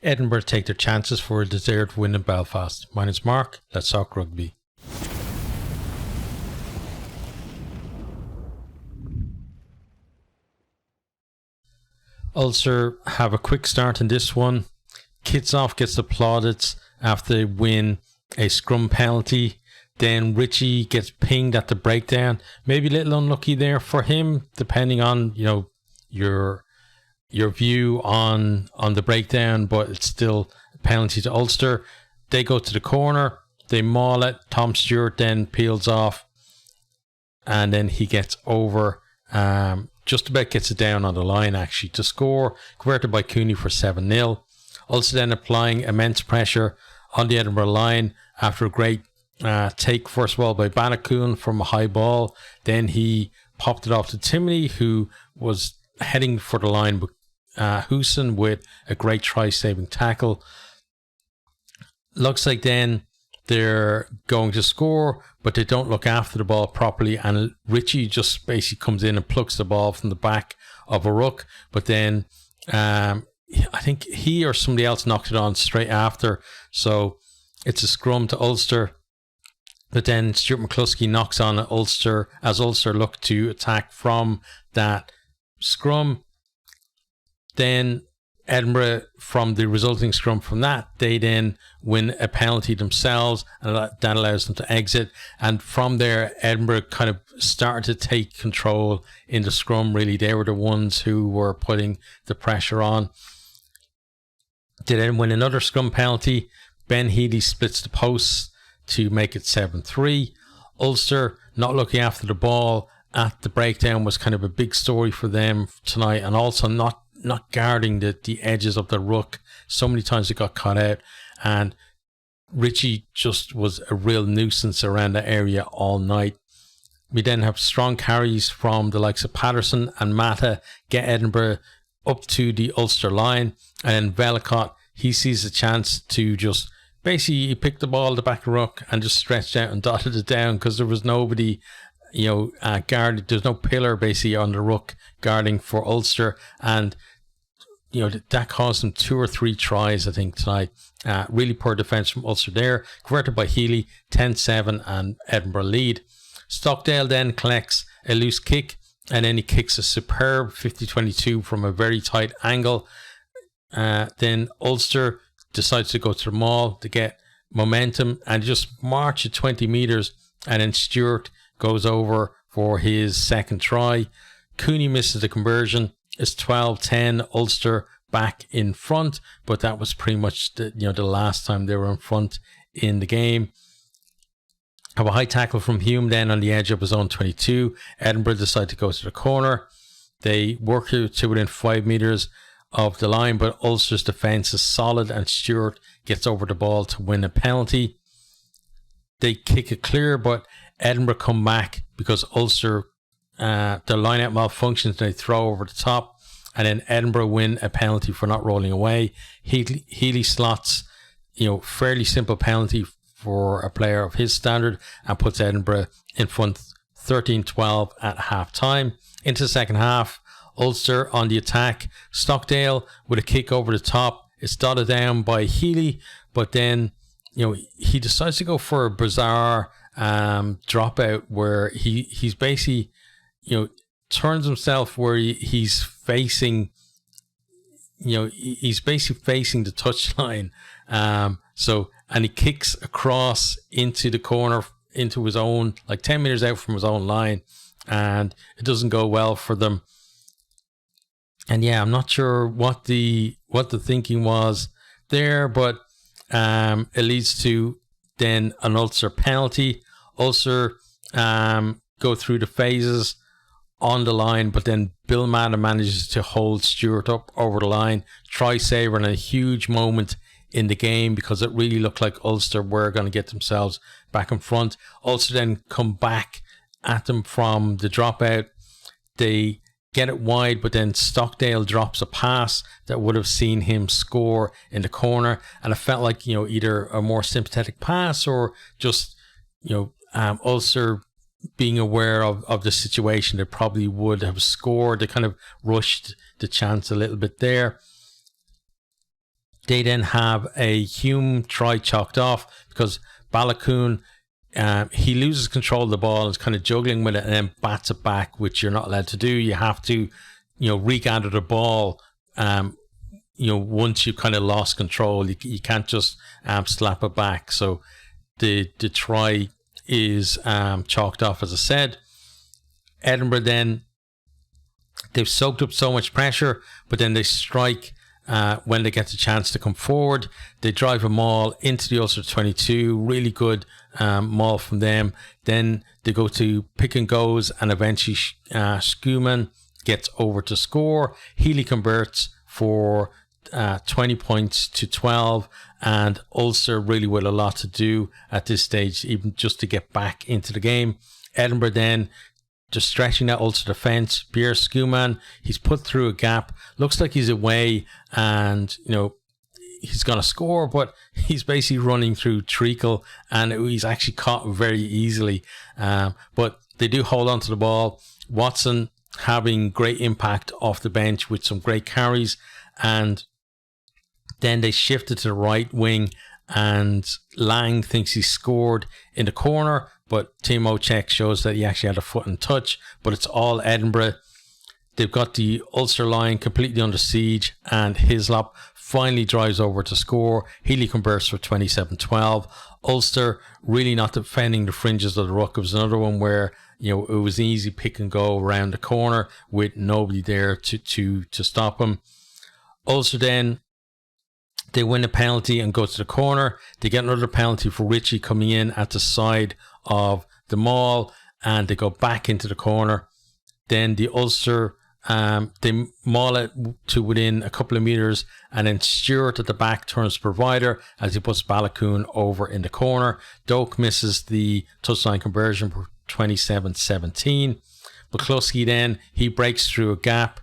Edinburgh take their chances for a deserved win in Belfast. My name's Mark. Let's talk rugby. Ulster have a quick start in this one. Kitsoff gets the plaudits after they win a scrum penalty. Then Richie gets pinged at the breakdown. Maybe a little unlucky there for him, depending on your view on the breakdown, but it's still a penalty to Ulster. They go to the corner. They maul it. Tom Stewart then peels off, and then he gets over. Just about gets it down on the line actually to score, converted by Cooney for 7-0. Ulster then applying immense pressure on the Edinburgh line after a great take first of all by Bannacoon from a high ball. Then he popped it off to Timony, who was heading for the line, but Hooson with a great try-saving tackle. Looks like then they're going to score, but they don't look after the ball properly, and Richie just basically comes in and plucks the ball from the back of a ruck, but then I think he or somebody else knocked it on straight after, so it's a scrum to Ulster. But then Stuart McCluskey knocks on Ulster as Ulster look to attack from that scrum. Then Edinburgh, from the resulting scrum from that, they then win a penalty themselves, and that allows them to exit. And from there, Edinburgh kind of started to take control in the scrum, really. They were the ones who were putting the pressure on. They then win another scrum penalty. Ben Healy splits the posts to make it 7-3. Ulster not looking after the ball at the breakdown was kind of a big story for them tonight, and also not guarding the edges of the ruck. So many times it got caught out, and Richie just was a real nuisance around the area all night. We then have strong carries from the likes of Patterson and Mata, get Edinburgh up to the Ulster line, and then Velicott, he sees a chance to just basically he picked the ball at the back of ruck and just stretched out and dotted it down because there was nobody guarded. There's no pillar basically on the ruck guarding for Ulster, and that caused them 2 or 3 tries I think tonight. Really poor defence from Ulster there, converted by Healy, 10-7, and Edinburgh lead. Stockdale then collects a loose kick, and then he kicks a superb 50-22 from a very tight angle. Then Ulster decides to go to the maul to get momentum and just march at 20 metres, and then Stewart goes over for his second try. Cooney misses the conversion. It's 12-10, Ulster back in front, but that was pretty much the last time they were in front in the game. Have a high tackle from Hume then on the edge of his own 22. Edinburgh decide to go to the corner. They work to within 5 metres of the line, but Ulster's defence is solid, and Stewart gets over the ball to win a penalty. They kick it clear, but Edinburgh come back because Ulster, their line-out malfunctions, they throw over the top, and then Edinburgh win a penalty for not rolling away. Healy slots, fairly simple penalty for a player of his standard, and puts Edinburgh in front 13-12 at half-time. Into the second half, Ulster on the attack. Stockdale with a kick over the top. It's dotted down by Healy, but then he decides to go for a bizarre dropout where he's basically turns himself where he's facing he's basically facing the touchline, and he kicks across into the corner, into his own, like 10 meters out from his own line, and it doesn't go well for them. And yeah, I'm not sure what the thinking was there, but it leads to then an Ulster penalty. Ulster go through the phases on the line, but then Bill Madden manages to hold Stewart up over the line. Try saver and a huge moment in the game because it really looked like Ulster were going to get themselves back in front. Ulster then come back at them from the dropout. They get it wide, but then Stockdale drops a pass that would have seen him score in the corner, and it felt like either a more sympathetic pass or just Ulster being aware of the situation. They probably would have scored. They kind of rushed the chance a little bit there. They then have a Hume try chalked off because Balakoon, he loses control of the ball, is kind of juggling with it, and then bats it back, which you're not allowed to do. You have to, regather the ball. Once you kind of lost control, you can't just slap it back. So the try is chalked off, as I said. Edinburgh then, they've soaked up so much pressure, but then they strike when they get the chance to come forward. They drive a maul into the Ulster 22, really good maul from them. Then they go to pick and goes, and eventually Schumann gets over to score. Healy converts for 20 points to 12, and Ulster really with a lot to do at this stage, even just to get back into the game. Edinburgh then just stretching that Ulster defence. Pierre Schumann, he's put through a gap. Looks like he's away, and he's going to score, but he's basically running through treacle, and he's actually caught very easily. But they do hold on to the ball. Watson having great impact off the bench with some great carries, and then they shifted to the right wing, and Lang thinks he scored in the corner, but Timo check shows that he actually had a foot in touch. But it's all Edinburgh. They've got the Ulster line completely under siege, and Hislop finally drives over to score. Healy converts for 27-12. Ulster really not defending the fringes of the ruck. It was another one where it was an easy pick and go around the corner with nobody there to stop him. Ulster then, they win a penalty and go to the corner. They get another penalty for Ritchie coming in at the side of the maul, and they go back into the corner. Then the Ulster, they maul it to within a couple of meters, and then Stewart at the back turns provider as he puts Balakoon over in the corner. Doak misses the touchline conversion for 27-17. McCluskey then, he breaks through a gap.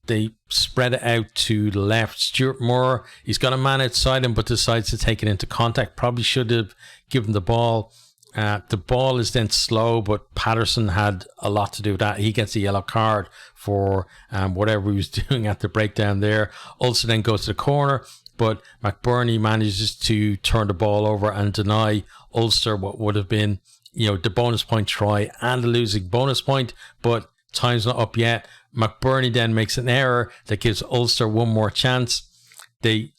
They spread it out to the left. Stuart Moore, he's got a man outside him, but decides to take it into contact. Probably should have given the ball. The ball is then slow, but Patterson had a lot to do with that. He gets a yellow card for whatever he was doing at the breakdown there. Ulster then goes to the corner, but McBurney manages to turn the ball over and deny Ulster what would have been, the bonus point try and the losing bonus point, but time's not up yet. McBurney then makes an error that gives Ulster one more chance. They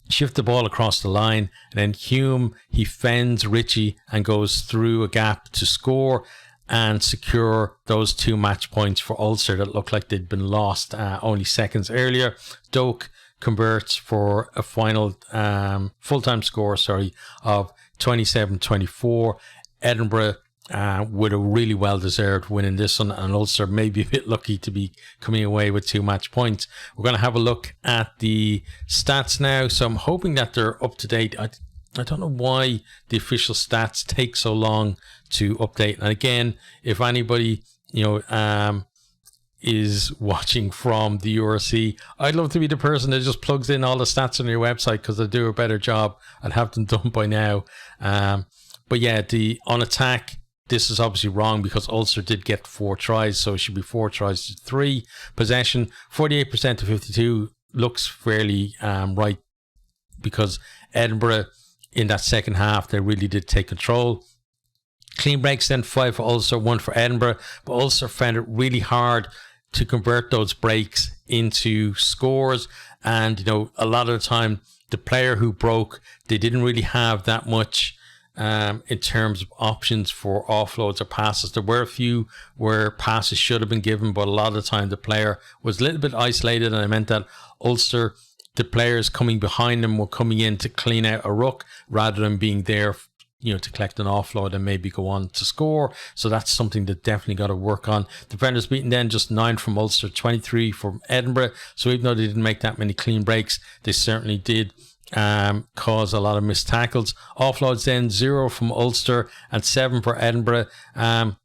shift the ball across the line, and then Hume, he fends Ritchie and goes through a gap to score and secure those 2 match points for Ulster that looked like they'd been lost only seconds earlier. Doak converts for a final full-time score of 27-24. Edinburgh with a really well-deserved win in this one, and Ulster maybe a bit lucky to be coming away with 2 match points. We're going to have a look at the stats now, so I'm hoping that they're up to date. I don't know why the official stats take so long to update. And again, if anybody is watching from the URC, I'd love to be the person that just plugs in all the stats on your website, because they do a better job. I'd have them done by now. But yeah, on attack, this is obviously wrong because Ulster did get 4 tries, so it should be 4 tries to 3. Possession, 48% to 52, looks fairly right, because Edinburgh in that second half, they really did take control. Clean breaks then 5 for Ulster, 1 for Edinburgh, but Ulster found it really hard to convert those breaks into scores, and a lot of the time the player who broke, they didn't really have that much in terms of options for offloads or passes. There were a few where passes should have been given, but a lot of the time the player was a little bit isolated, and it meant that Ulster, the players coming behind them were coming in to clean out a ruck rather than being there to collect an offload and maybe go on to score. So that's something that definitely got to work on. Defenders beaten then, just 9 from Ulster, 23 from Edinburgh. So even though they didn't make that many clean breaks, they certainly did cause a lot of missed tackles. Offloads then 0 from Ulster and 7 for Edinburgh. I'm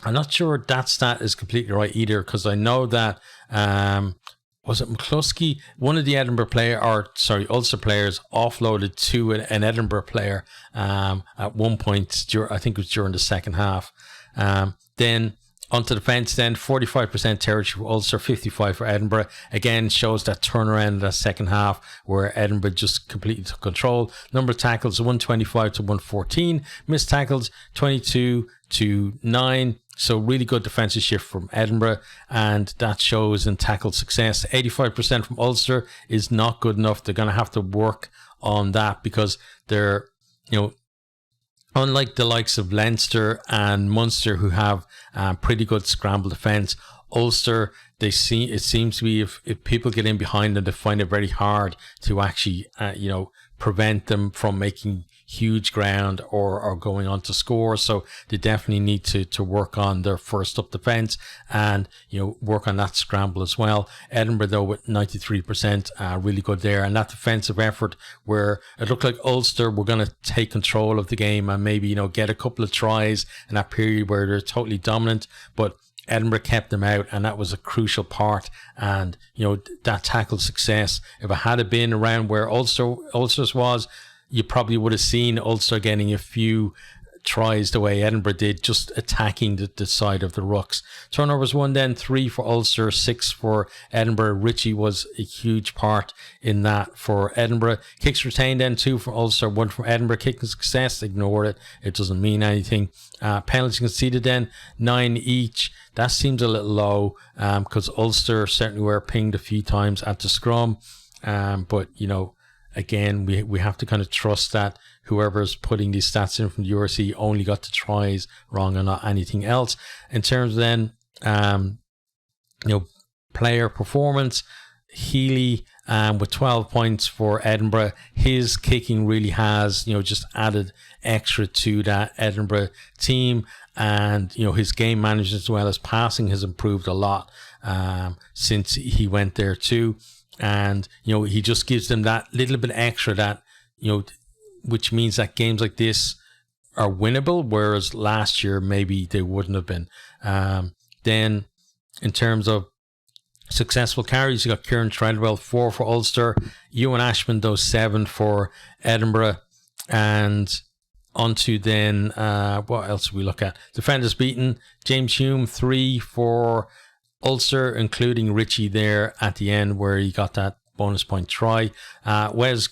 not sure that stat is completely right either, because I know that was it McCluskey? One of the Ulster players offloaded to an Edinburgh player at one point. I think it was during the second half. Then Onto the defence then, 45% territory for Ulster, 55 for Edinburgh. Again, shows that turnaround in that second half where Edinburgh just completely took control. Number of tackles, 125 to 114. Missed tackles, 22 to 9. So really good defensive shift from Edinburgh, and that shows in tackle success. 85% from Ulster is not good enough. They're going to have to work on that because they're, unlike the likes of Leinster and Munster, who have pretty good scramble defence, Ulster, it seems to be if people get in behind them, they find it very hard to actually, prevent them from making huge ground or going on to score. So they definitely need to work on their first up defence and work on that scramble as well. Edinburgh though with 93%, really good there, and that defensive effort where it looked like Ulster were going to take control of the game and maybe get a couple of tries in that period where they're totally dominant, but Edinburgh kept them out, and that was a crucial part. And that tackle success, if it had been around where Ulster's was, you probably would have seen Ulster getting a few tries the way Edinburgh did, just attacking the side of the rucks. Turnovers 1 then, 3 for Ulster, 6 for Edinburgh. Ritchie was a huge part in that for Edinburgh. Kicks retained then, 2 for Ulster, 1 for Edinburgh. Kicking success, ignore it. It doesn't mean anything. Penalties conceded then, 9 each. That seems a little low because Ulster certainly were pinged a few times at the scrum. But, again, we have to kind of trust that whoever's putting these stats in from the URC only got the tries wrong and not anything else. In terms of then, player performance, Healy with 12 points for Edinburgh. His kicking really has, just added extra to that Edinburgh team. And, his game management as well as passing has improved a lot since he went there too. And, he just gives them that little bit extra that, which means that games like this are winnable, whereas last year maybe they wouldn't have been. Then in terms of successful carries, you got Kieran Treadwell, 4 for Ulster, Ewan Ashman, those 7 for Edinburgh. And onto then, what else we look at? Defenders beaten, James Hume, 3 for Ulster, including Ritchie there at the end where he got that bonus point try. Wes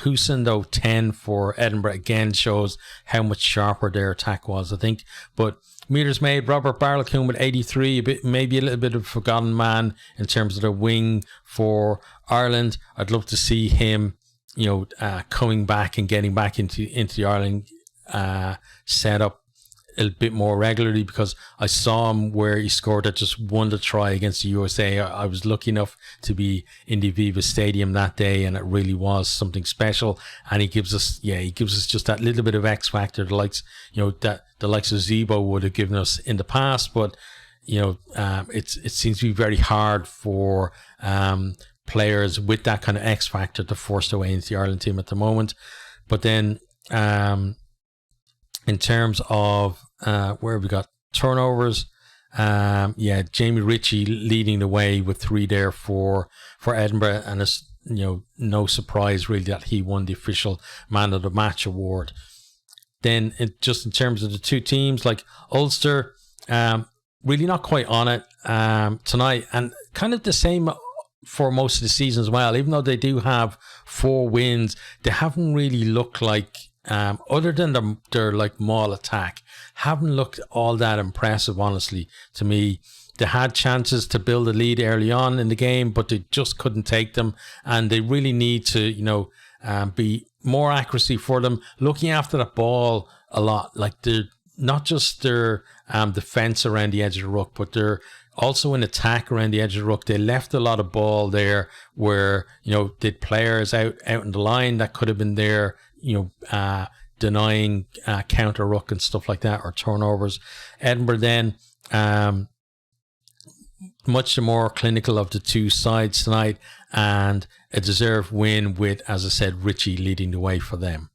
Hewson though, 10 for Edinburgh, again shows how much sharper their attack was, I think. But meters made, Robert Barlacoon with 83, maybe a little bit of a forgotten man in terms of the wing for Ireland. I'd love to see him, coming back and getting back into the Ireland setup a bit more regularly, because I saw him where he scored at just one to try against the USA. I was lucky enough to be in the Aviva Stadium that day, and it really was something special. And he gives us just that little bit of X factor, the likes that the likes of Zebo would have given us in the past. But it seems to be very hard for players with that kind of X factor to force their way into the Ireland team at the moment. But then in terms of where have we got turnovers, Jamie Ritchie leading the way with 3 there for Edinburgh, and it's no surprise really that he won the official man of the match award. Then just in terms of the two teams, like Ulster, really not quite on it tonight, and kind of the same for most of the season as well. Even though they do have 4 wins, they haven't really looked like, other than their like maul attack, haven't looked all that impressive, honestly, to me. They had chances to build a lead early on in the game, but they just couldn't take them, and they really need to be more accuracy for them, looking after that ball a lot. Like, they're not just their defense around the edge of the ruck, but they're also in attack around the edge of the ruck. They left a lot of ball there where they'd players out in the line that could have been there, denying counter ruck and stuff like that, or turnovers. Edinburgh then, much the more clinical of the two sides tonight, and a deserved win with, as I said, Ritchie leading the way for them.